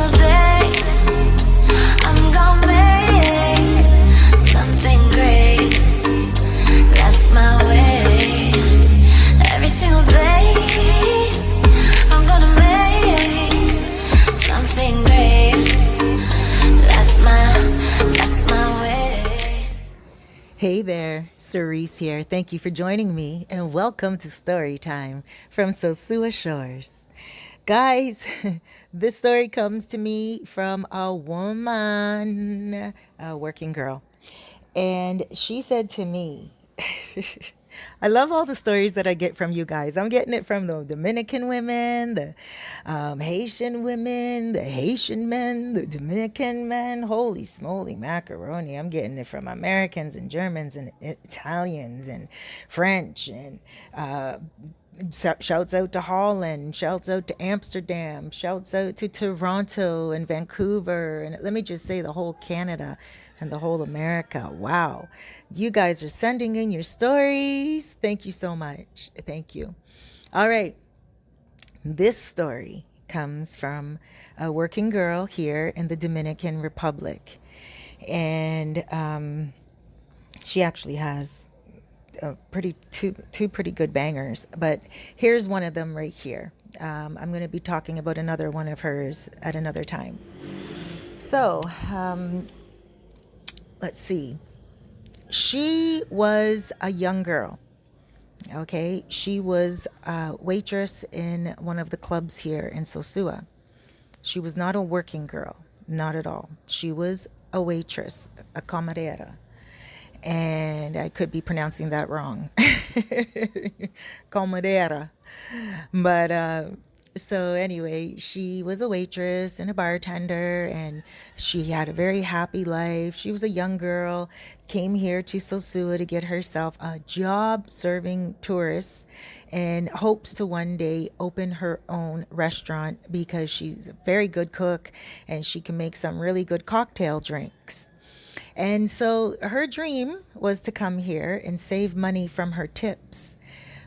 single day, I'm gonna make something great. That's my way. Every single day, I'm gonna make something great. That's my way. Hey there, Cerise here. Thank you for joining me and welcome to Story Time from Sosua Shores. Guys, this story comes to me from a woman, a working girl. And she said to me, I love all the stories that I get from you guys. I'm getting it from the Dominican women, the Haitian women, the Haitian men, the Dominican men. Holy smoly macaroni. I'm getting it from Americans and Germans and Italians and French and shouts out to Holland, shouts out to Amsterdam, shouts out to Toronto and Vancouver, and let me just say the whole Canada and the whole America. Wow. You guys are sending in your stories. Thank you so much. Thank you. All right. This story comes from a working girl here in the Dominican Republic. And she actually has two pretty good bangers, but here's one of them right here. I'm going to be talking about another one of hers at another time. So let's see. She was a young girl. Okay, she was a waitress in one of the clubs here in Sosua. She was not a working girl, not at all. She was a waitress, a camarera. And I could be pronouncing that wrong. Colmadera. But so anyway, she was a waitress and a bartender, and she had a very happy life. She was a young girl, came here to Sosua to get herself a job serving tourists, and hopes to one day open her own restaurant because she's a very good cook and she can make some really good cocktail drinks. And so her dream was to come here and save money from her tips.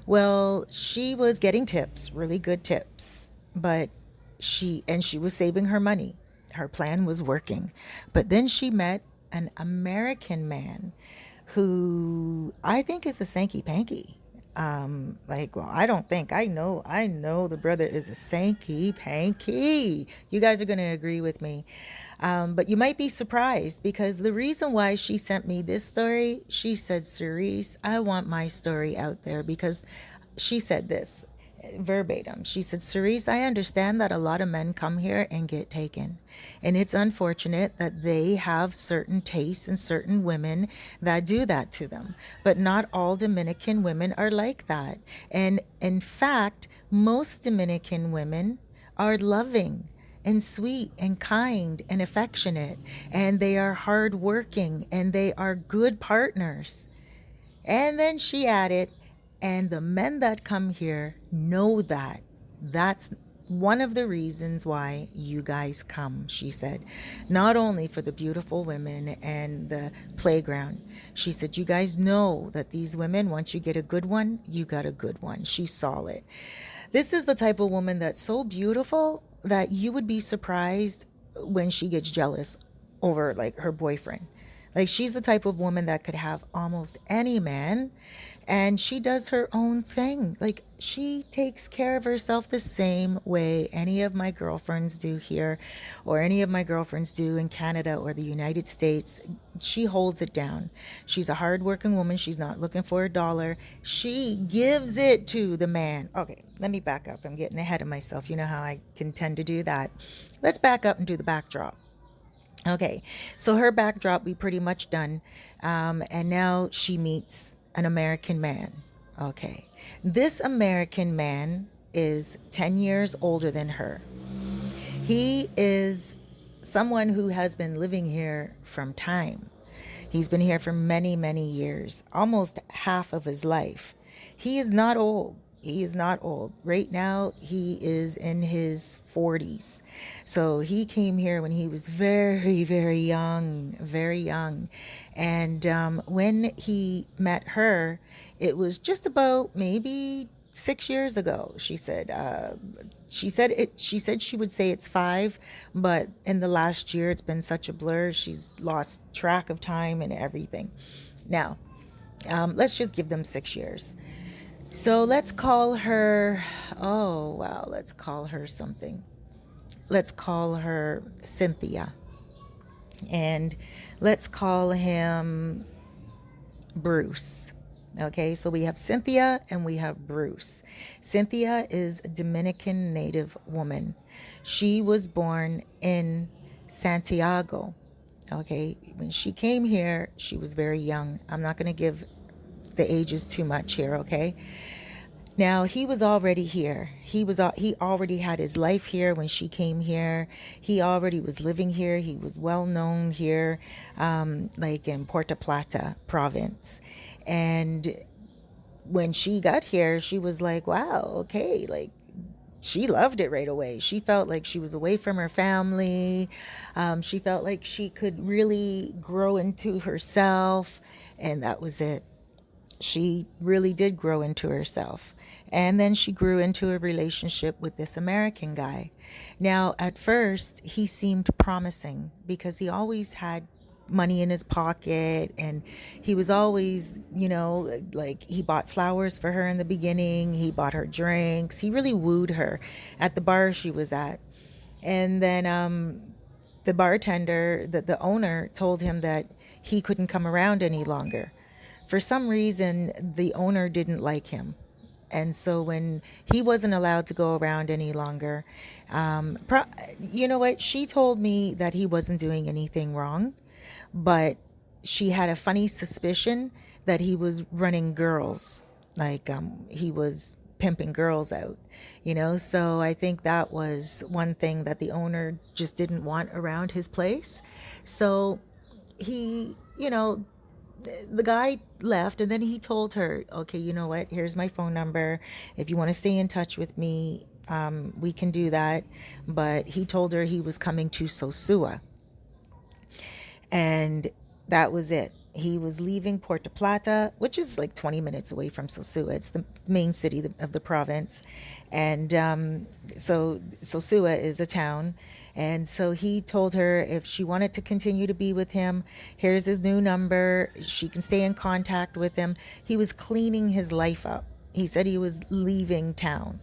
Well, she was getting tips, really good tips, but she was saving her money. Her plan was working. But then she met an American man who I think is a Sankey Panky. I don't think, I know the brother is a Sankey Panky. You guys are going to agree with me. But you might be surprised because the reason why she sent me this story, she said, Cerise, I want my story out there because she said this verbatim. She said, Cerise, I understand that a lot of men come here and get taken. And it's unfortunate that they have certain tastes and certain women that do that to them. But not all Dominican women are like that. And in fact, most Dominican women are loving and sweet and kind and affectionate. And they are hardworking and they are good partners. And then she added, and the men that come here know that. That's one of the reasons why you guys come, she said. Not only for the beautiful women and the playground. She said, you guys know that these women, once you get a good one, you got a good one. She saw it. This is the type of woman that's so beautiful that you would be surprised when she gets jealous over like her boyfriend. Like she's the type of woman that could have almost any man, and she does her own thing. Like she takes care of herself the same way any of my girlfriends do here or any of my girlfriends do in Canada or the United States. She holds it down. She's a hardworking woman. She's not looking for a dollar. She gives it to the man. Okay, let me back up. I'm getting ahead of myself. You know how I can tend to do that. Let's back up and do the backdrop. Okay, so her backdrop, we pretty much done. And now she meets an American man. Okay, this American man is 10 years older than her. He is someone who has been living here from time. He's been here for many, many years, almost half of his life. He is not old. He is not old. Right now, he is in his 40s. So he came here when he was very, very young, very young. And when he met her, it was just about maybe 6 years ago. She said she would say it's 5, but in the last year it's been such a blur. She's lost track of time and everything. Now, let's just give them 6 years. So let's call her. Oh wow, let's call her something. Let's call her Cynthia, and let's call him Bruce. Okay, so we have Cynthia and we have Bruce. Cynthia is a Dominican native woman. She was born in Santiago. Okay, when she came here, she was very young. I'm not going to give the ages too much here, okay? Now he was already here. He already had his life here when she came here. He already was living here. He was well known here, like in Puerto Plata province. And when she got here, she was like, "Wow, okay." Like she loved it right away. She felt like she was away from her family. She felt like she could really grow into herself, and that was it. She really did grow into herself. And then she grew into a relationship with this American guy. Now, at first, he seemed promising because he always had money in his pocket, and he was always, like he bought flowers for her in the beginning. He bought her drinks. He really wooed her at the bar she was at. And then the bartender, the owner, told him that he couldn't come around any longer. For some reason, the owner didn't like him. And so when he wasn't allowed to go around any longer, you know what? She told me that he wasn't doing anything wrong, but she had a funny suspicion that he was running girls, like he was pimping girls out, So I think that was one thing that the owner just didn't want around his place. So he, the guy left, and then he told her, "Okay, you know what? Here's my phone number. If you want to stay in touch with me, we can do that." But he told her he was coming to Sosua, and that was it. He was leaving Puerto Plata, which is like 20 minutes away from Sosua. It's the main city of the province. And so Sosua is a town. And so he told her if she wanted to continue to be with him, here's his new number. She can stay in contact with him. He was cleaning his life up. He said he was leaving town.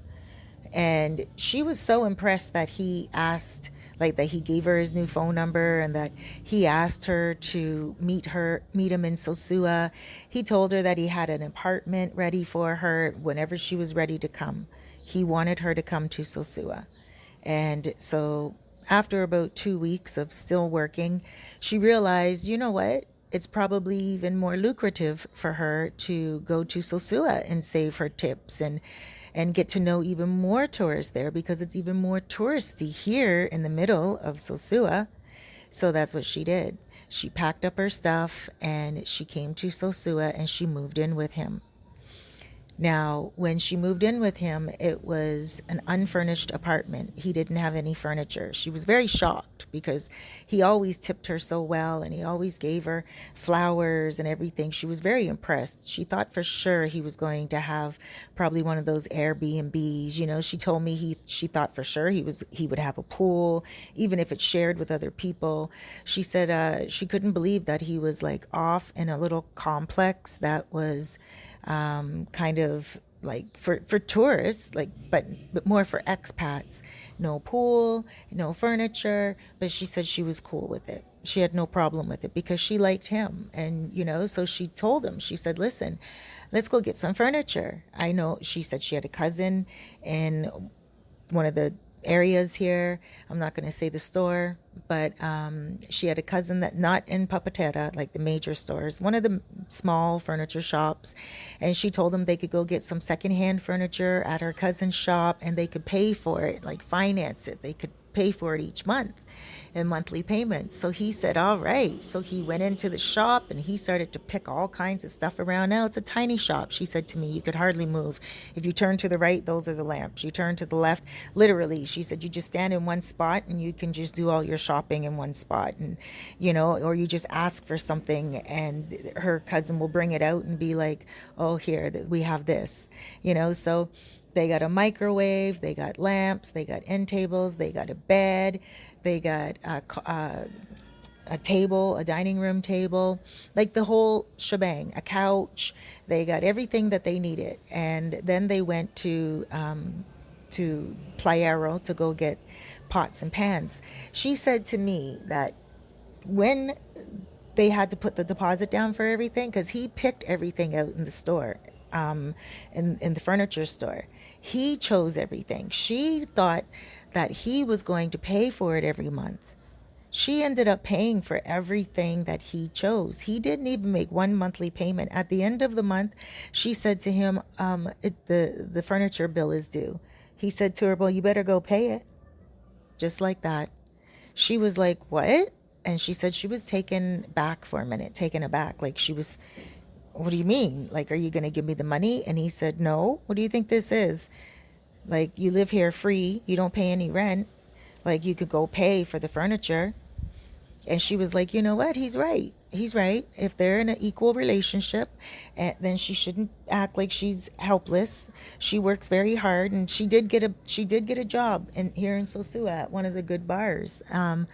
And she was so impressed that he asked, like that he gave her his new phone number, and that he asked her to meet him in Sosua. He told her that he had an apartment ready for her whenever she was ready to come. He wanted her to come to Sosua. And so after about 2 weeks of still working, she realized, you know what? It's probably even more lucrative for her to go to Sosua and save her tips and get to know even more tourists there, because it's even more touristy here in the middle of Sosua. So that's what she did. She packed up her stuff and she came to Sosua and she moved in with him. Now, when she moved in with him, it was an unfurnished apartment. He didn't have any furniture. She was very shocked because he always tipped her so well and he always gave her flowers and everything. She was very impressed. She thought for sure he was going to have probably one of those Airbnbs. She told me she thought for sure he would have a pool, even if it's shared with other people. She said she couldn't believe that he was like off in a little complex that was kind of like for tourists, like but more for expats. No pool, no furniture, but she said she was cool with it. She had no problem with it because she liked him. And so she told him, she said, "Listen, let's go get some furniture." I know, she said she had a cousin in one of the areas here. I'm not going to say the store, but she had a cousin that, not in Papatera, like the major stores, one of the small furniture shops. And she told them they could go get some secondhand furniture at her cousin's shop and they could pay for it, like finance it. They could pay for it each month in monthly payments. So he said, all right. So he went into the shop and he started to pick all kinds of stuff around. Now it's a tiny shop. She said to me, you could hardly move. If you turn to the right, those are the lamps. You turn to the left, literally, she said, you just stand in one spot and you can just do all your shopping in one spot. And, or you just ask for something and her cousin will bring it out and be like, oh, here, we have this, so they got a microwave, they got lamps, they got end tables, they got a bed, they got a table, a dining room table, like the whole shebang, a couch. They got everything that they needed. And then they went to Playero to go get pots and pans. She said to me that when they had to put the deposit down for everything, because he picked everything out in the store, in the furniture store. He chose everything. She thought that he was going to pay for it every month. She ended up paying for everything that he chose. He didn't even make one monthly payment. At the end of the month, she said to him, the furniture bill is due. He said to her, well, you better go pay it. Just like that. She was like, what? And she said she was taken aback for a minute, like she was, what do you mean? Like, are you going to give me the money? And he said, no. What do you think this is? Like, you live here free. You don't pay any rent. Like, you could go pay for the furniture. And she was like, you know what? He's right. He's right. If they're in an equal relationship, then she shouldn't act like she's helpless. She works very hard, and she did get a job here in Sosua at one of the good bars. And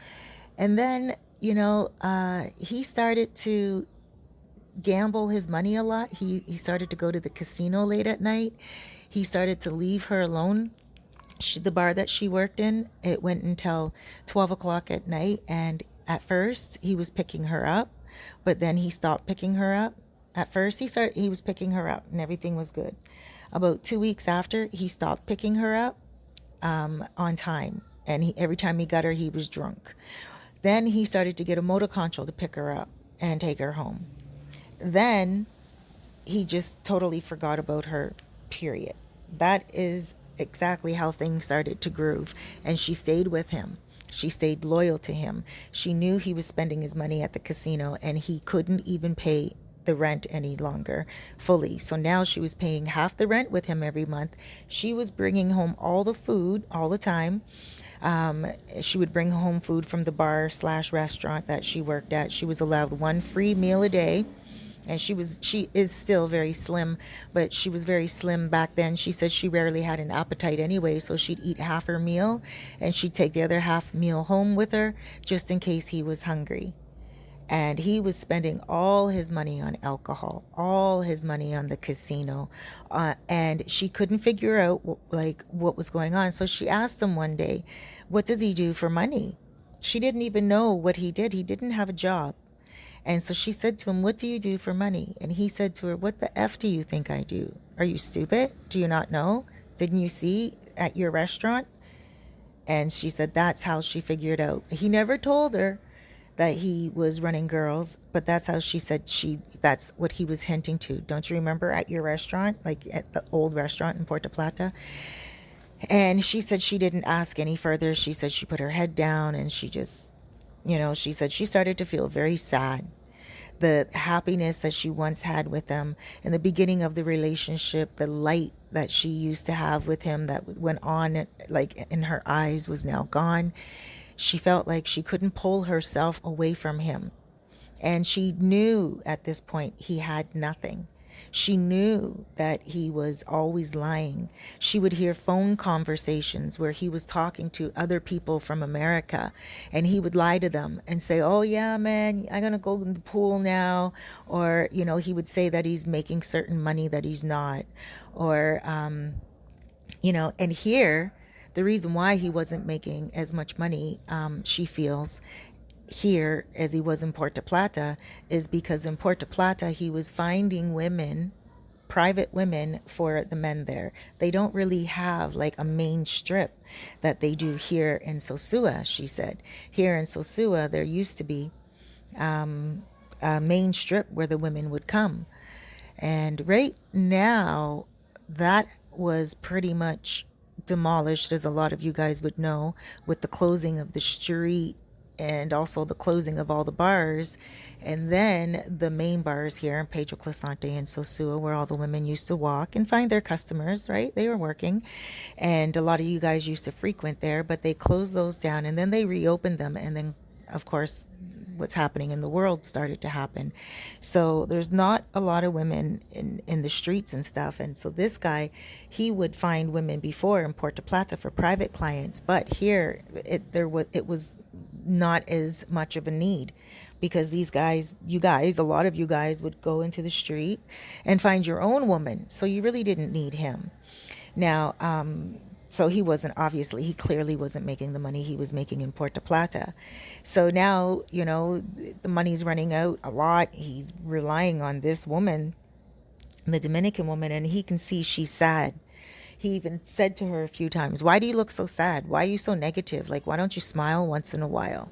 then, he started to gamble his money a lot. He started to go to the casino late at night. He started to leave her alone. The bar that she worked in, it went until 12 o'clock at night. And at first he was picking her up, but then he stopped picking her up. At first he was picking her up and everything was good. About 2 weeks after, he stopped picking her up on time. And every time he got her, he was drunk. Then he started to get a motor control to pick her up and take her home. Then he just totally forgot about her, period. That is exactly how things started to groove. And she stayed with him. She stayed loyal to him. She knew he was spending his money at the casino and he couldn't even pay the rent any longer fully. So now she was paying half the rent with him every month. She was bringing home all the food all the time. She would bring home food from the bar/restaurant that she worked at. She was allowed one free meal a day. And she is still very slim, but she was very slim back then. She said she rarely had an appetite anyway, so she'd eat half her meal and she'd take the other half meal home with her just in case he was hungry. And he was spending all his money on alcohol, all his money on the casino, and she couldn't figure out what was going on. So she asked him one day, what does he do for money? She didn't even know what he did. He didn't have a job. And so she said to him, what do you do for money? And he said to her, what the F do you think I do? Are you stupid? Do you not know? Didn't you see at your restaurant? And she said that's how she figured out. He never told her that he was running girls, but that's how she said that's what he was hinting to. Don't you remember at your restaurant, like at the old restaurant in Puerto Plata? And she said she didn't ask any further. She said she put her head down and she just, she said she started to feel very sad. The happiness that she once had with him in the beginning of the relationship, the light that she used to have with him that went on like in her eyes was now gone. She felt like she couldn't pull herself away from him. And she knew at this point he had nothing. She knew that he was always lying. She would hear phone conversations where he was talking to other people from America and he would lie to them and say, oh yeah, man, I'm going to go in the pool now. Or, he would say that he's making certain money that he's not. Or, and here, the reason why he wasn't making as much money, she feels, here as he was in Puerto Plata is because in Puerto Plata he was finding women, private women for the men there. They don't really have like a main strip that they do here in Sosua, she said. Here in Sosua there used to be a main strip where the women would come. And right now that was pretty much demolished, as a lot of you guys would know, with the closing of the street and also the closing of all the bars. And then the main bars here in Pedro Clisante and Sosua, where all the women used to walk and find their customers, right? They were working. And a lot of you guys used to frequent there, but they closed those down and then they reopened them. And then, of course, what's happening in the world started to happen. So there's not a lot of women in the streets and stuff. And so this guy, he would find women before in Puerto Plata for private clients, but here it was not as much of a need, because these guys, a lot of you guys would go into the street and find your own woman. So you really didn't need him. Now, so he clearly wasn't making the money he was making in Puerto Plata. So now, the money's running out a lot. He's relying on this woman, the Dominican woman, and he can see she's sad. He even said to her a few times, "Why do you look so sad? Why are you so negative? Like, why don't you smile once in a while?"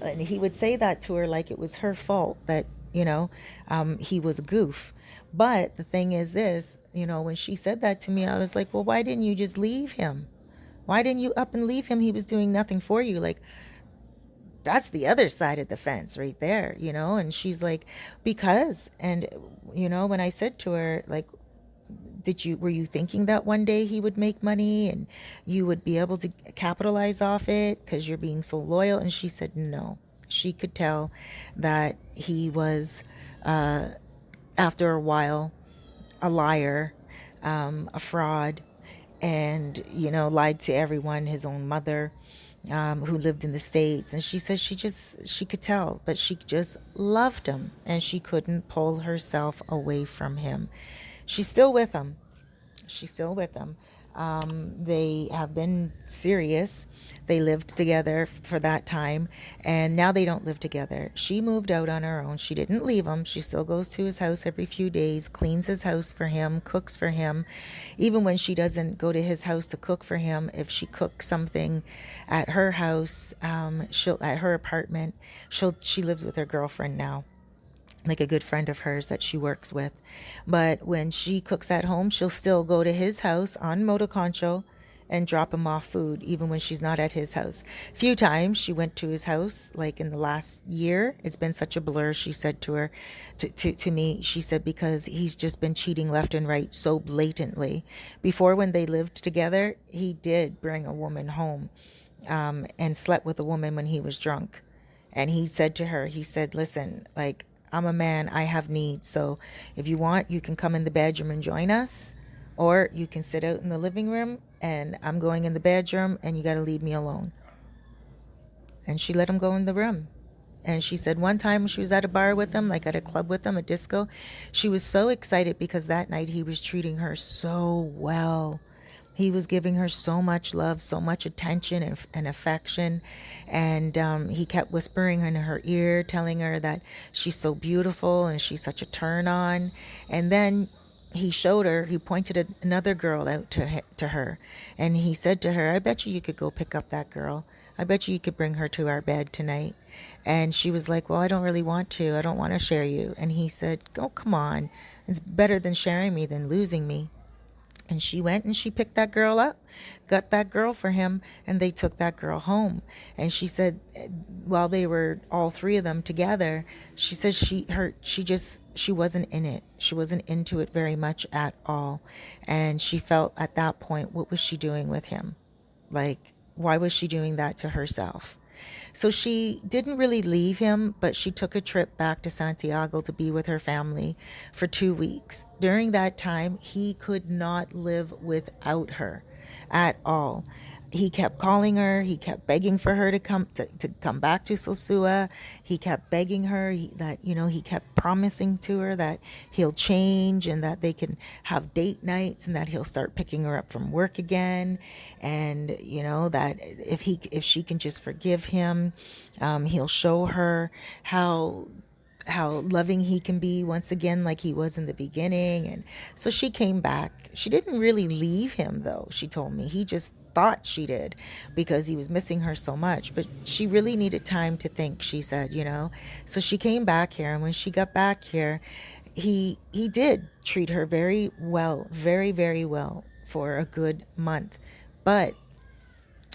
And he would say that to her like it was her fault that, he was a goof. But the thing is this, when she said that to me, I was like, well, why didn't you just leave him? Why didn't you up and leave him? He was doing nothing for you. Like, that's the other side of the fence right there, And she's like, because, and, when I said to her, like, were you thinking that one day he would make money and you would be able to capitalize off it because you're being so loyal? And she said no. She could tell that he was, after a while, a liar, a fraud, and, lied to everyone, his own mother, who lived in the States. And she says she could tell, but she just loved him and she couldn't pull herself away from him. She's still with him. They have been serious. They lived together for that time, and now they don't live together. She moved out on her own. She didn't leave him. She still goes to his house every few days, cleans his house for him, cooks for him. Even when she doesn't go to his house to cook for him, if she cooks something at her house, at her apartment, she lives with her girlfriend now, like a good friend of hers that she works with. But when she cooks at home, she'll still go to his house on Motoconcho and drop him off food, even when she's not at his house. A few times she went to his house, like in the last year. It's been such a blur, she said to me, she said, because he's just been cheating left and right so blatantly. Before, when they lived together, he did bring a woman home, and slept with a woman when he was drunk. And he said to her, listen, like, I'm a man, I have needs. So if you want, you can come in the bedroom and join us, or you can sit out in the living room and I'm going in the bedroom and you got to leave me alone. And she let him go in the room. And she said one time she was at a bar with him, like at a club with him, a disco, she was so excited because that night he was treating her so well. He was giving her so much love, so much attention and affection. And he kept whispering in her ear, telling her that she's so beautiful and she's such a turn on. And then he pointed another girl out to her. And he said to her, I bet you could go pick up that girl. I bet you could bring her to our bed tonight. And she was like, well, I don't really want to. I don't want to share you. And he said, oh, come on. It's better than sharing me than losing me. And she went and she picked that girl up, got that girl for him, and they took that girl home. And she said, while they were all three of them together, she says she wasn't in it. She wasn't into it very much at all. And she felt at that point, what was she doing with him? Like, why was she doing that to herself? So she didn't really leave him, but she took a trip back to Santiago to be with her family for 2 weeks. During that time, he could not live without her at all. He kept calling her. He kept begging for her to come back to Sosua. He kept begging her he kept promising to her that he'll change and that they can have date nights and that he'll start picking her up from work again. And, that if she can just forgive him, he'll show her how loving he can be once again, like he was in the beginning. And so she came back. She didn't really leave him, though, she told me. He just thought she did because he was missing her so much, but she really needed time to think, she said, so she came back here. And when she got back here, he did treat her very well, very, very well for a good month. But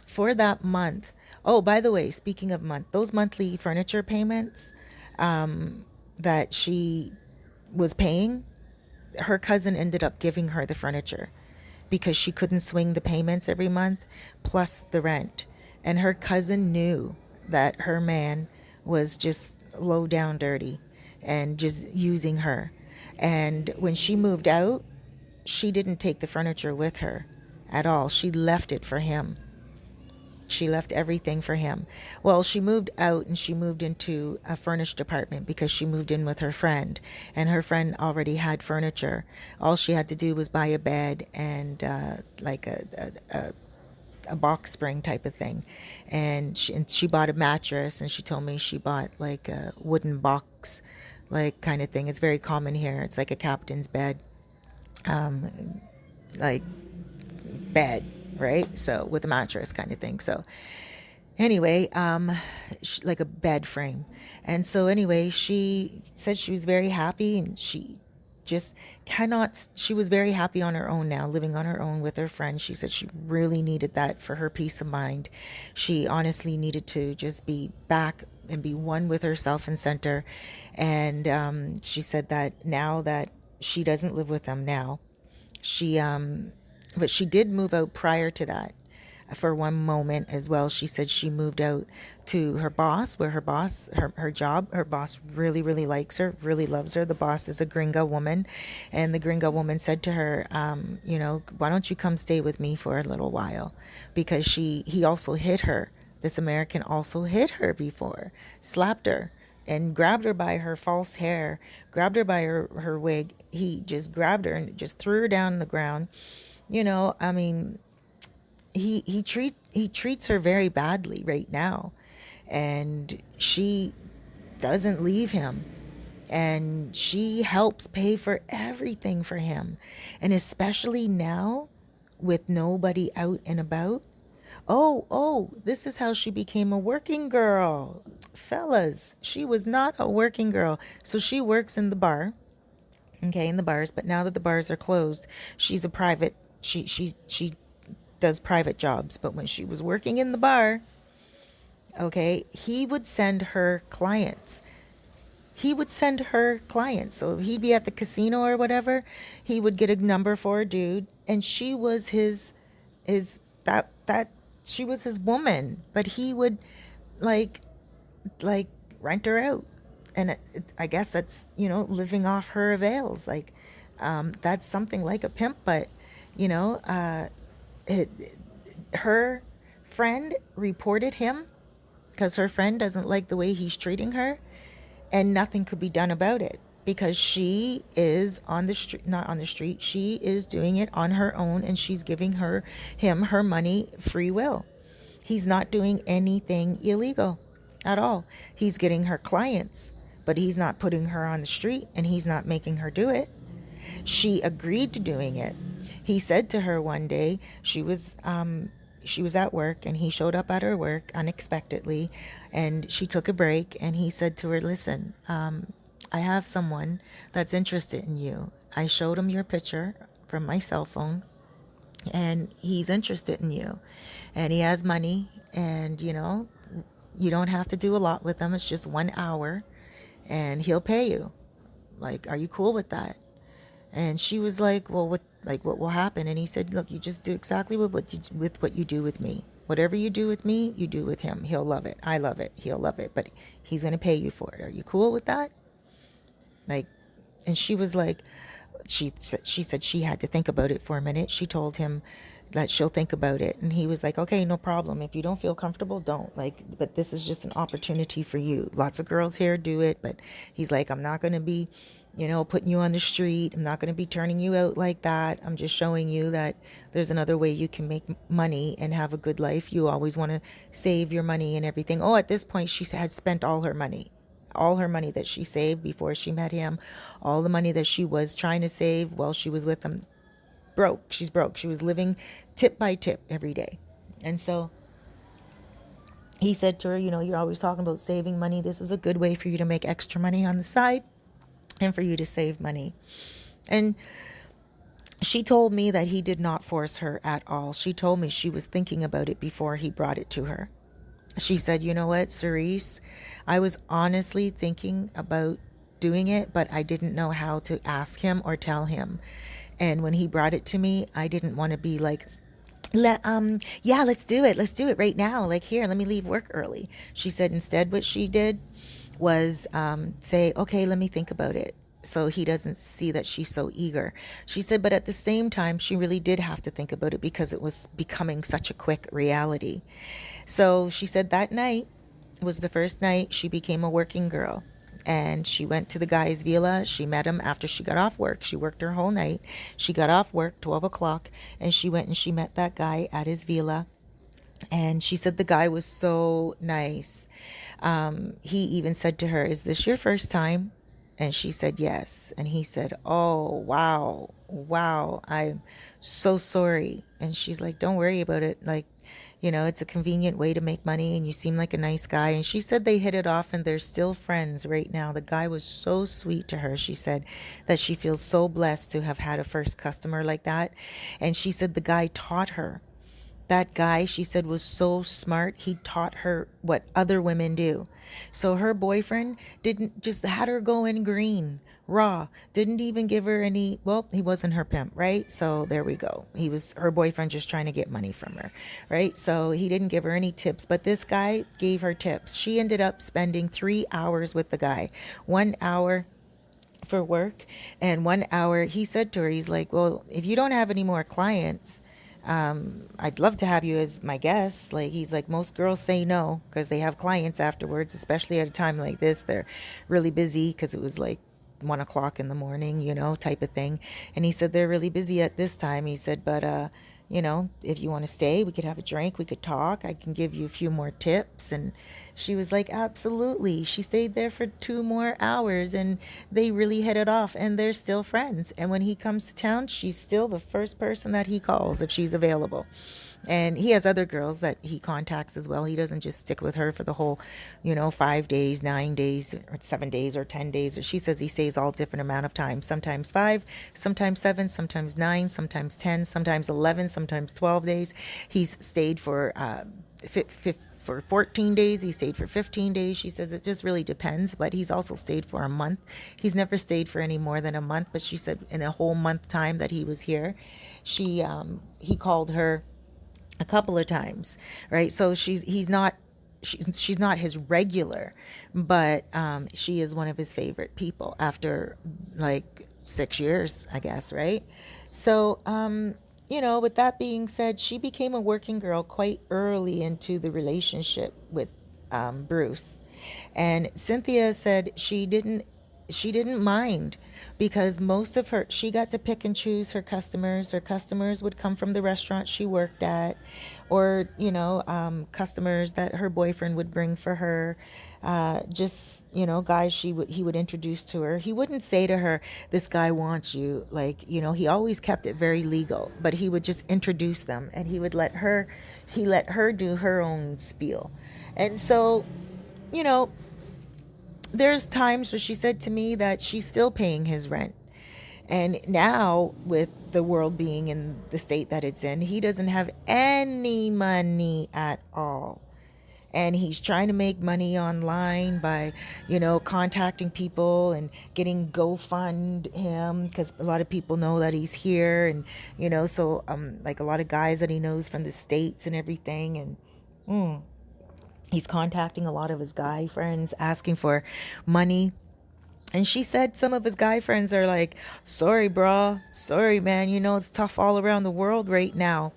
for that month, oh, by the way, speaking of month, those monthly furniture payments that she was paying, her cousin ended up giving her the furniture because she couldn't swing the payments every month plus the rent. And her cousin knew that her man was just low down dirty and just using her. And when she moved out, she didn't take the furniture with her at all. She left it for him. She left everything for him. Well, she moved out and she moved into a furnished apartment because she moved in with her friend, and her friend already had furniture. All she had to do was buy a bed and like a box spring type of thing. And she bought a mattress, and she told me she bought like a wooden box like kind of thing. It's very common here. It's like a captain's bed, like bed, right? So with a mattress kind of thing. So anyway, like a bed frame. And so anyway, she said she was very happy, and she was very happy on her own now, living on her own with her friend. She said she really needed that for her peace of mind. She honestly needed to just be back and be one with herself and center. And she said that now that she doesn't live with them now, but she did move out prior to that for one moment as well. She said she moved out to her boss, where her job, her boss really, really likes her, really loves her. The boss is a gringa woman. And the gringa woman said to her, why don't you come stay with me for a little while? Because he also hit her. This American also hit her before, slapped her, and grabbed her by her false hair, grabbed her by her wig. He just grabbed her and just threw her down on the ground. I mean, he treats her very badly right now, and she doesn't leave him, and she helps pay for everything for him, and especially now with nobody out and about. Oh, this is how she became a working girl. Fellas, she was not a working girl. So she works in the bar, okay, in the bars, but now that the bars are closed, she's a private, she does private jobs. But when she was working in the bar, okay, he would send her clients. So he'd be at the casino or whatever, he would get a number for a dude, and she was his she was his woman, but he would like rent her out. And I guess that's, living off her avails. Like, that's something like a pimp. But her friend reported him because her friend doesn't like the way he's treating her, and nothing could be done about it because she is on the street, not on the street. She is doing it on her own, and she's giving him her money free will. He's not doing anything illegal at all. He's getting her clients, but he's not putting her on the street, and he's not making her do it. She agreed to doing it. He said to her one day, she was at work, and he showed up at her work unexpectedly, and she took a break, and he said to her, listen, I have someone that's interested in you. I showed him your picture from my cell phone, and he's interested in you, and he has money, and you don't have to do a lot with him. It's just 1 hour, and he'll pay you. Like, are you cool with that? And she was like, well, what will happen? And he said, look, you just do exactly with what you do with me. Whatever you do with me, you do with him. He'll love it. I love it. He'll love it. But he's going to pay you for it. Are you cool with that? Like, and she was like, she said she had to think about it for a minute. She told him that she'll think about it. And he was like, okay, no problem. If you don't feel comfortable, don't. Like, but this is just an opportunity for you. Lots of girls here do it. But he's like, I'm not going to be, putting you on the street. I'm not going to be turning you out like that. I'm just showing you that there's another way you can make money and have a good life. You always want to save your money and everything. Oh, at this point, she had spent all her money that she saved before she met him, all the money that she was trying to save while she was with him. She's broke. She was living tip by tip every day. And so he said to her, you're always talking about saving money. This is a good way for you to make extra money on the side and for you to save money. And She told me that he did not force her at all. She told me she was thinking about it before he brought it to her. She said, you know what, Cerise, I was honestly thinking about doing it, but I didn't know how to ask him or tell him. And when he brought it to me, I didn't want to be like, yeah, let's do it. Let's do it right now. Like, here, let me leave work early. She said instead what she did was say, okay, let me think about it. So he doesn't see that she's so eager. She said, but at the same time, she really did have to think about it because it was becoming such a quick reality. So she said that night was the first night she became a working girl. And she went to the guy's villa. She met him after she got off work. She worked her whole night. She got off work 12 o'clock and she went and she met that guy at his villa. And she said the guy was so nice. He even said to her, is this your first time? And she said yes. And he said, oh, wow, wow, I'm so sorry. And she's like, don't worry about it. Like, it's a convenient way to make money and you seem like a nice guy. And she said they hit it off and they're still friends right now. The guy was so sweet to her. She said that she feels so blessed to have had a first customer like that. And she said the guy taught her. That guy, she said, was so smart. He taught her what other women do. So her boyfriend didn't just had her go in green, raw, didn't even give her any, well, he wasn't her pimp, right? So there we go. He was her boyfriend just trying to get money from her, right? So he didn't give her any tips, but this guy gave her tips. She ended up spending 3 hours with the guy, 1 hour for work and 1 hour. He said to her, he's like, well, if you don't have any more clients, I'd love to have you as my guest. Like, he's like, most girls say no because they have clients afterwards, especially at a time like this. They're really busy because it was like 1 o'clock in the morning, type of thing. And he said they're really busy at this time. He said, but if you want to stay, we could have a drink, we could talk, I can give you a few more tips. And she was like, absolutely. She stayed there for 2 more hours and they really hit it off and they're still friends. And when he comes to town, she's still the first person that he calls if she's available. And he has other girls that he contacts as well. He doesn't just stick with her for the whole, 5 days, 9 days, or 7 days, or 10 days. Or she says he stays all different amount of time. Sometimes 5, sometimes 7, sometimes 9, sometimes 10, sometimes 11, sometimes 12 days. He's stayed for for 14 days. He stayed for 15 days. She says it just really depends, but he's also stayed for a month. He's never stayed for any more than a month, but she said in a whole month time that he was here, he called her a couple of times, right? So she's not his regular, but she is one of his favorite people after like 6 years, I guess, right? So with that being said, she became a working girl quite early into the relationship with Bruce. And Cynthia said she didn't mind because most of she got to pick and choose her customers. Her customers would come from the restaurant she worked at, or customers that her boyfriend would bring for her. Just guys he would introduce to her. He wouldn't say to her, this guy wants you, like, he always kept it very legal, but he would just introduce them and he let her do her own spiel. And so there's times where she said to me that she's still paying his rent. And now, with the world being in the state that it's in, he doesn't have any money at all. And he's trying to make money online by, contacting people and getting GoFund him because a lot of people know that he's here. And, so like a lot of guys that he knows from the States and everything. And he's contacting a lot of his guy friends asking for money. And she said some of his guy friends are like, sorry, brah. Sorry, man. It's tough all around the world right now.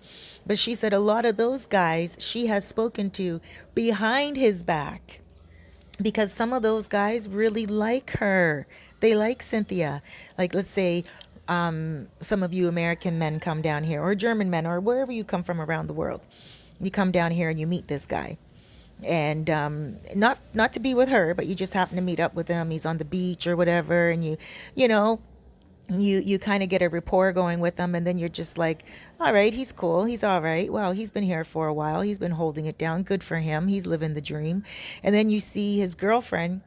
But she said a lot of those guys she has spoken to behind his back because some of those guys really like her. They like Cynthia. Like, let's say some of you American men come down here, or German men, or wherever you come from around the world. You come down here and you meet this guy. And not to be with her, but you just happen to meet up with him. He's on the beach or whatever, and you kind of get a rapport going with him, and then you're just like, all right, he's cool, he's all right. Well, he's been here for a while, he's been holding it down, good for him, he's living the dream. And then you see his girlfriend,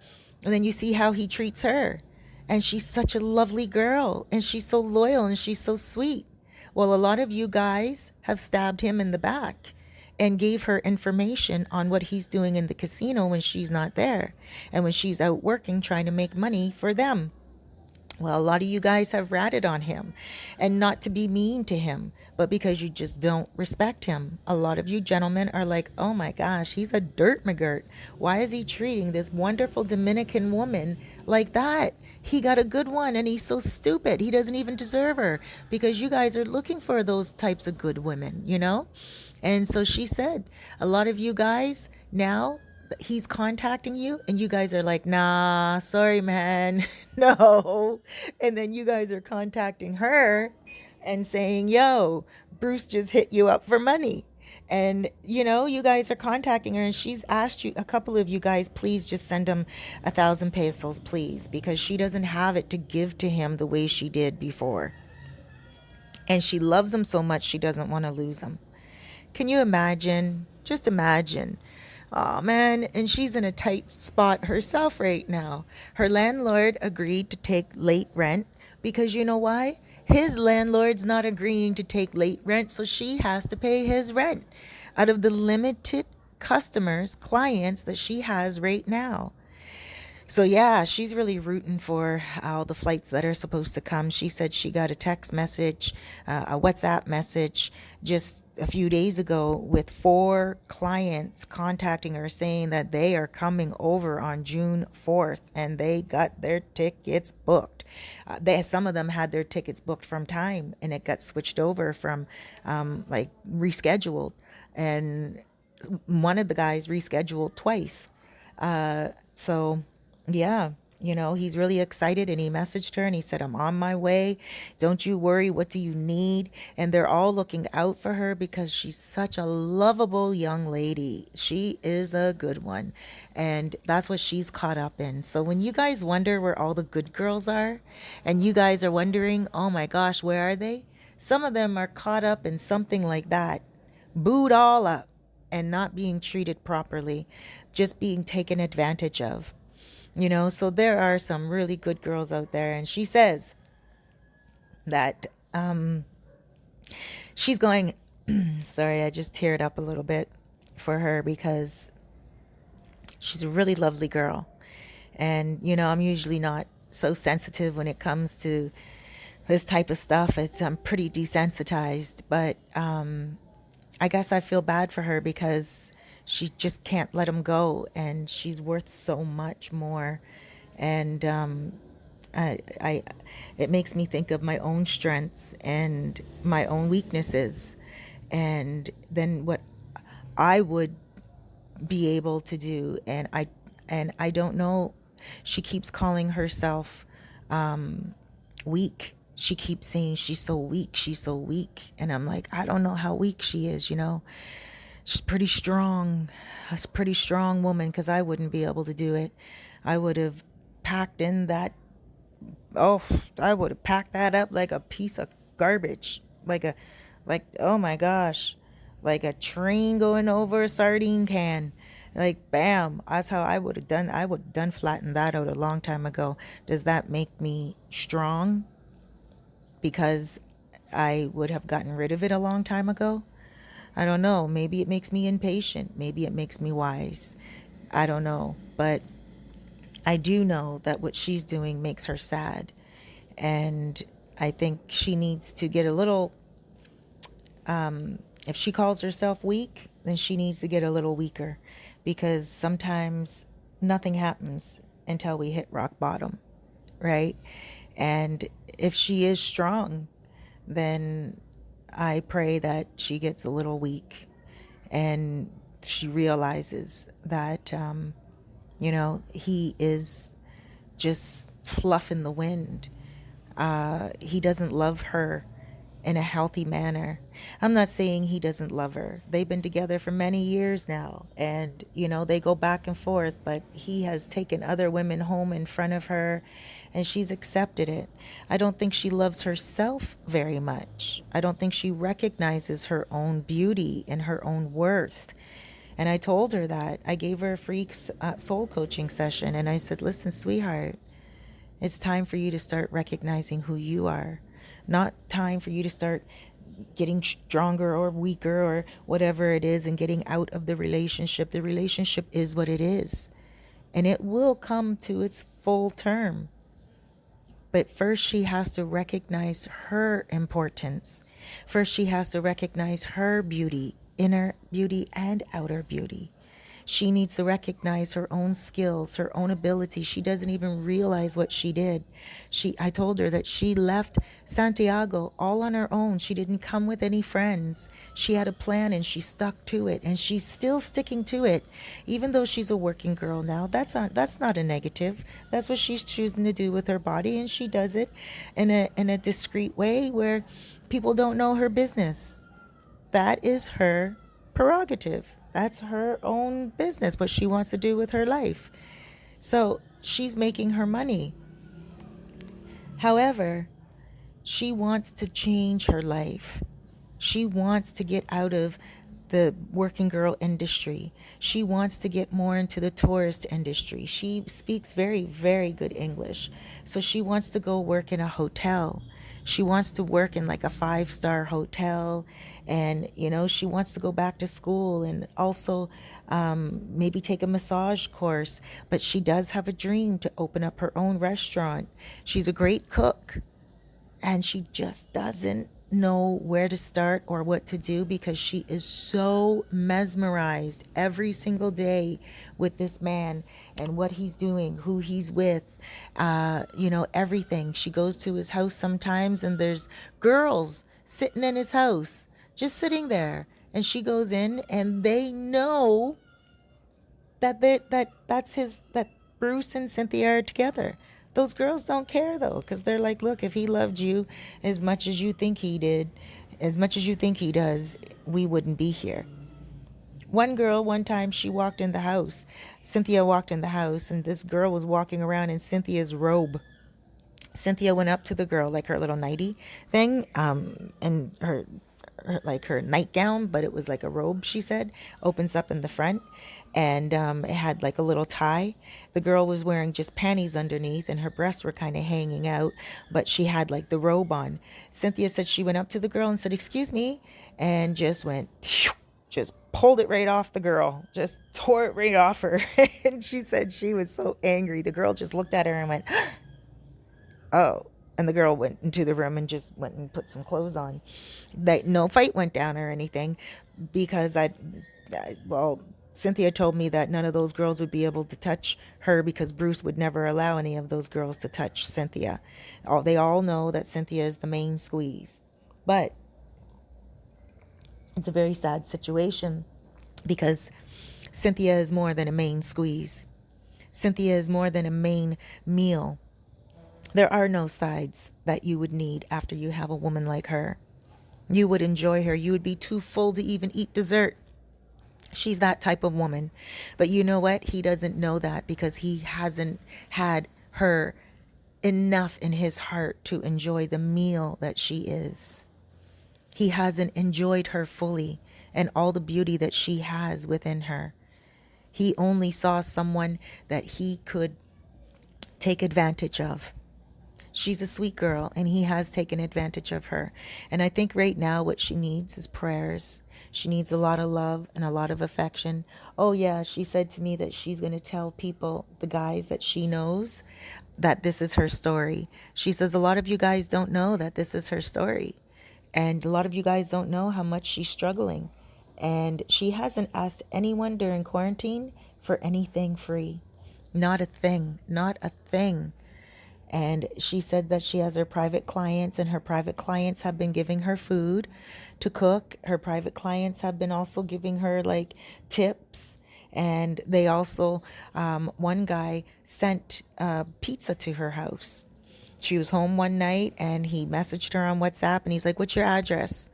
and then you see how he treats her. And she's such a lovely girl, and she's so loyal, and she's so sweet. Well, a lot of you guys have stabbed him in the back and gave her information on what he's doing in the casino when she's not there and when she's out working trying to make money for them. Well, a lot of you guys have ratted on him, and not to be mean to him, but because you just don't respect him. A lot of you gentlemen are like, oh my gosh, he's a dirt McGirt. Why is he treating this wonderful Dominican woman like that? He got a good one and he's so stupid. He doesn't even deserve her, because you guys are looking for those types of good women, you know? And so she said, a lot of you guys now, he's contacting you and you guys are like, nah, sorry, man. No. And then you guys are contacting her and saying, yo, Bruce just hit you up for money. And you guys are contacting her, and she's asked you, a couple of you guys, please just send him 1,000 pesos, please, because she doesn't have it to give to him the way she did before. And she loves him so much she doesn't want to lose him. Can you imagine? Just imagine. Oh man, and she's in a tight spot herself right now. Her landlord agreed to take late rent because you know why? His landlord's not agreeing to take late rent, so she has to pay his rent out of the limited customers, clients that she has right now. So yeah, she's really rooting for all the flights that are supposed to come. She said she got a text message, a WhatsApp message just a few days ago with 4 clients contacting her saying that they are coming over on June 4th and they got their tickets booked. Some of them had their tickets booked from time and it got switched over from like rescheduled. And one of the guys rescheduled twice. So yeah, he's really excited and he messaged her and he said, I'm on my way. Don't you worry. What do you need? And they're all looking out for her because she's such a lovable young lady. She is a good one. And that's what she's caught up in. So when you guys wonder where all the good girls are and you guys are wondering, oh my gosh, where are they? Some of them are caught up in something like that, booed all up and not being treated properly, just being taken advantage of. So there are some really good girls out there. And she says that she's going, sorry, I just teared up a little bit for her because she's a really lovely girl. And, I'm usually not so sensitive when it comes to this type of stuff. I'm pretty desensitized, but I guess I feel bad for her because she just can't let him go, and she's worth so much more. And it makes me think of my own strength and my own weaknesses, and then what I would be able to do. And I don't know. She keeps calling herself weak. She keeps saying she's so weak. She's so weak, and I'm like, I don't know how weak she is. She's pretty strong. A pretty strong woman, because I wouldn't be able to do it. I would have packed in that. Oh, I would have packed that up like a piece of garbage. Oh my gosh, like a train going over a sardine can. Like bam, that's how I would have done. I would have done flattened that out a long time ago. Does that make me strong? Because I would have gotten rid of it a long time ago. I don't know. Maybe it makes me impatient. Maybe it makes me wise. I don't know. But I do know that what she's doing makes her sad. And I think she needs to get a little, if she calls herself weak, then she needs to get a little weaker. Because sometimes nothing happens until we hit rock bottom, right? And if she is strong, then I pray that she gets a little weak and she realizes that, he is just fluff in the wind. He doesn't love her in a healthy manner. I'm not saying he doesn't love her. They've been together for many years now, and they go back and forth, but he has taken other women home in front of her and she's accepted it. I don't think she loves herself very much. I don't think she recognizes her own beauty and her own worth. And I told her that. I gave her a free soul coaching session and I said, listen, sweetheart, It's time for you to start recognizing who you are. Not time for you to start getting stronger or weaker or whatever it is and getting out of the relationship. The relationship is what it is, and it will come to its full term. But first, she has to recognize her importance. First, she has to recognize her beauty, inner beauty and outer beauty. She needs to recognize her own skills, her own ability. She doesn't even realize what she did. I told her that she left Santiago all on her own. She didn't come with any friends. She had a plan and she stuck to it, and she's still sticking to it. Even though she's a working girl now, that's not a negative. That's what she's choosing to do with her body, and she does it in a discreet way where people don't know her business. That is her prerogative. That's her own business, what she wants to do with her life. So she's making her money. However, she wants to change her life. She wants to get out of the working girl industry. She wants to get more into the tourist industry. She speaks very, very good English. So she wants to go work in a hotel. She wants to work in like a 5-star hotel, and she wants to go back to school and also maybe take a massage course. But she does have a dream to open up her own restaurant. She's a great cook, and she just doesn't know where to start or what to do because she is so mesmerized every single day with this man and what he's doing, who he's with, everything. She goes to his house sometimes and there's girls sitting in his house, just sitting there. And she goes in and they know that Bruce and Cynthia are together. Those girls don't care though, because they're like, look, if he loved you as much as you think he did, as much as you think he does, we wouldn't be here. One girl, one time, she walked in the house. Cynthia walked in the house, and this girl was walking around in Cynthia's robe. Cynthia went up to the girl, like her little nightie thing, and her nightgown, but it was like a robe, she said, opens up in the front, and it had like a little tie. The girl was wearing just panties underneath, and her breasts were kind of hanging out, but she had like the robe on. Cynthia said she went up to the girl and said, excuse me, and just just pulled it right off the girl, just tore it right off her. And she said she was so angry. The girl just looked at her and went, oh. And the girl went into the room and just went and put some clothes on. No fight went down or anything, because Cynthia told me that none of those girls would be able to touch her because Bruce would never allow any of those girls to touch Cynthia. They all know that Cynthia is the main squeeze. But it's a very sad situation because Cynthia is more than a main squeeze. Cynthia is more than a main meal. There are no sides that you would need after you have a woman like her. You would enjoy her. You would be too full to even eat dessert. She's that type of woman. But you know what? He doesn't know that because he hasn't had her enough in his heart to enjoy the meal that she is. He hasn't enjoyed her fully and all the beauty that she has within her. He only saw someone that he could take advantage of. She's a sweet girl, and he has taken advantage of her. And I think right now what she needs is prayers. She needs a lot of love and a lot of affection. Oh, yeah, she said to me that she's going to tell people, the guys that she knows, that this is her story. She says a lot of you guys don't know that this is her story. And a lot of you guys don't know how much she's struggling. And she hasn't asked anyone during quarantine for anything free. Not a thing. Not a thing. And she said that she has her private clients, and her private clients have been giving her food to cook. Her private clients have been also giving her like tips. And they also, one guy sent pizza to her house. She was home one night and he messaged her on WhatsApp and he's like, what's your address?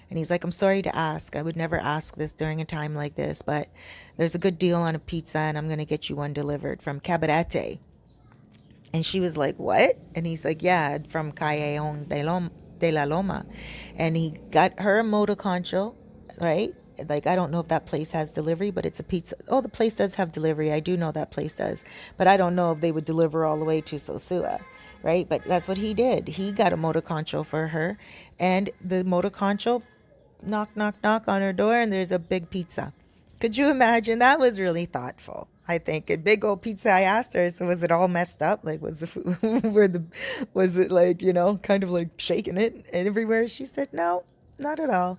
And he's like, I'm sorry to ask. I would never ask this during a time like this, but there's a good deal on a pizza and I'm going to get you one delivered from Cabarete. And she was like, what? And he's like, yeah, from Callejon de la Loma. And he got her a motoconcho, right? Like, I don't know if that place has delivery, but it's a pizza. Oh, the place does have delivery. I do know that place does. But I don't know if they would deliver all the way to Sosua, right? But that's what he did. He got a motor concho for her, and the motor concho knock, knock, knock on her door, and there's a big pizza. Could you imagine? That was really thoughtful. I think a big old pizza. I asked her, so was it all messed up? Like, was the food, was it like, kind of like shaking it everywhere? She said, no, not at all.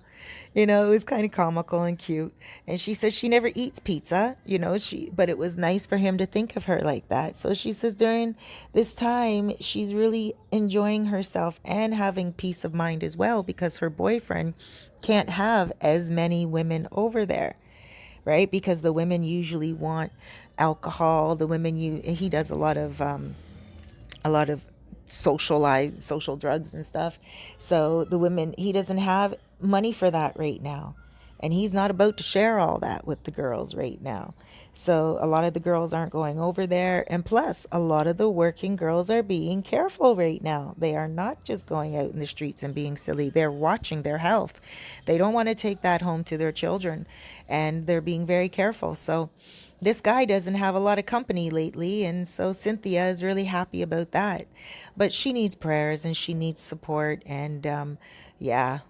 It was kind of comical and cute. And she says she never eats pizza, but it was nice for him to think of her like that. So she says during this time, she's really enjoying herself and having peace of mind as well, because her boyfriend can't have as many women over there, right? Because the women usually want alcohol. He does a lot of social drugs and stuff. So the women, he doesn't have money for that right now. And he's not about to share all that with the girls right now. So a lot of the girls aren't going over there. And plus, a lot of the working girls are being careful right now. They are not just going out in the streets and being silly. They're watching their health. They don't want to take that home to their children. And they're being very careful. So this guy doesn't have a lot of company lately, and so Cynthia is really happy about that. But she needs prayers and she needs support. And yeah,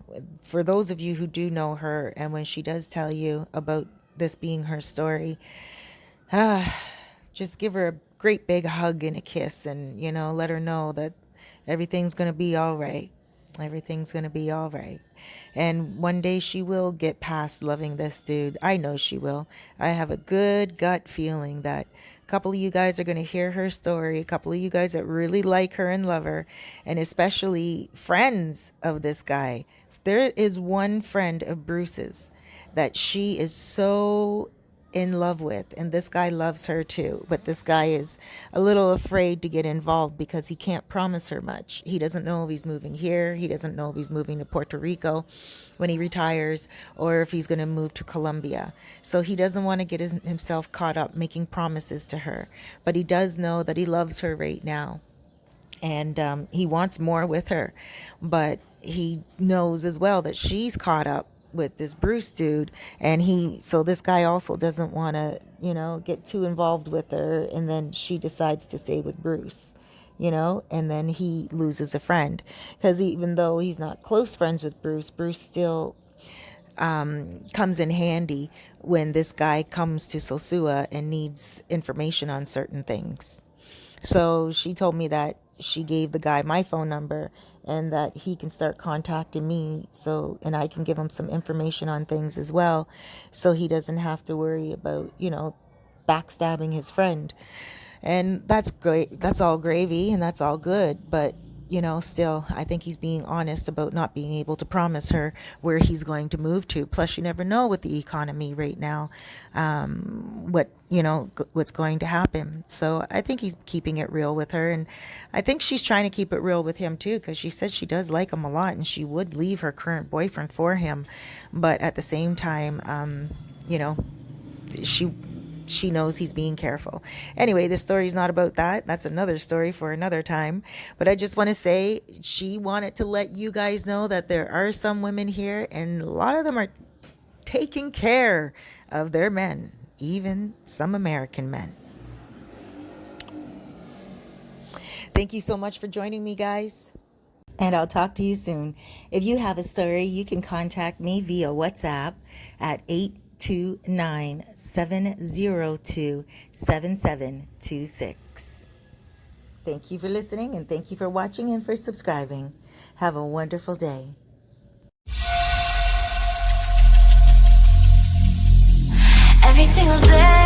for those of you who do know her, and when she does tell you about this being her story, just give her a great big hug and a kiss, and let her know that everything's going to be all right. Everything's going to be all right. And one day she will get past loving this dude. I know she will. I have a good gut feeling that a couple of you guys are going to hear her story. A couple of you guys that really like her and love her, and especially friends of this guy. There is one friend of Bruce's that she is so in love with, and this guy loves her too, but this guy is a little afraid to get involved because he can't promise her much. He doesn't know if he's moving here. He doesn't know if he's moving to Puerto Rico when he retires, or if he's going to move to Colombia. So he doesn't want to get himself caught up making promises to her, but he does know that he loves her right now, and he wants more with her. But he knows as well that she's caught up with this Bruce dude, and so this guy also doesn't want to get too involved with her, and then she decides to stay with Bruce, and then he loses a friend, because even though he's not close friends with Bruce still comes in handy when this guy comes to Sosua and needs information on certain things. So she told me that she gave the guy my phone number, and that he can start contacting me, and I can give him some information on things as well, so he doesn't have to worry about backstabbing his friend. And that's great. That's all gravy, and that's all good. But still, I think he's being honest about not being able to promise her where he's going to move to. Plus, you never know with the economy right now, what's going to happen. So I think he's keeping it real with her, and I think she's trying to keep it real with him too, because she said she does like him a lot, and she would leave her current boyfriend for him. But at the same time, she knows he's being careful. Anyway, the story's not about that. That's another story for another time. But I just want to say, she wanted to let you guys know that there are some women here, and a lot of them are taking care of their men, even some American men. Thank you so much for joining me, guys. And I'll talk to you soon. If you have a story, you can contact me via WhatsApp at 829-702-7726. Thank you for listening, and thank you for watching and for subscribing. Have a wonderful day. Every single day